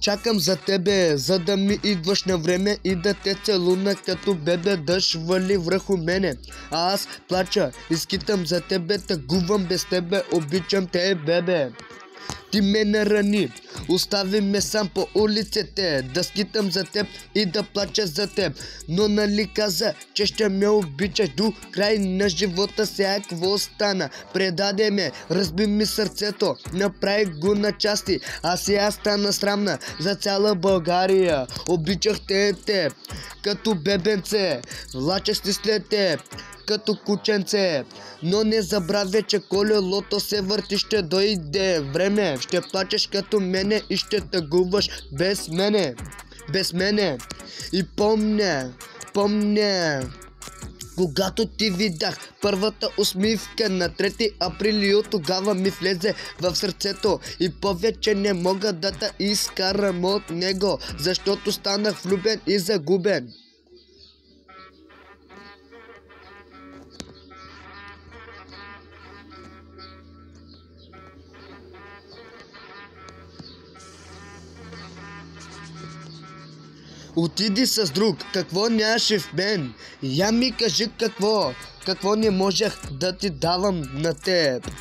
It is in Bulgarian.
чакам за тебе, за да ми идваш на време и да те целуна като бебе, дъжд вали върху мене. А аз плача, изкитам за тебе, тъгувам без тебе, обичам те, бебе. Ти ме нарани, остави ме сам по улиците, да скитам за теб и да плача за теб. Но нали каза, че ще ме обичаш до край на живота, сега какво стана? Предаде ме, разби ми сърцето, направи го на части, а сега стана срамна за цяла България. Обичах те, като бебенце, влачах си след теб, като кученце. Но не забравя, че колелото се върти, ще дойде време. Ще плачеш като мене и ще тъгуваш без мене. Без мене. И помня, когато ти видях първата усмивка на 3 април, от тогава ми влезе в сърцето и повече не мога да те изкарам от него, защото станах влюбен и загубен. Отиди с друг, какво нямаше в мен? Я ми кажи какво не можех да ти давам на теб.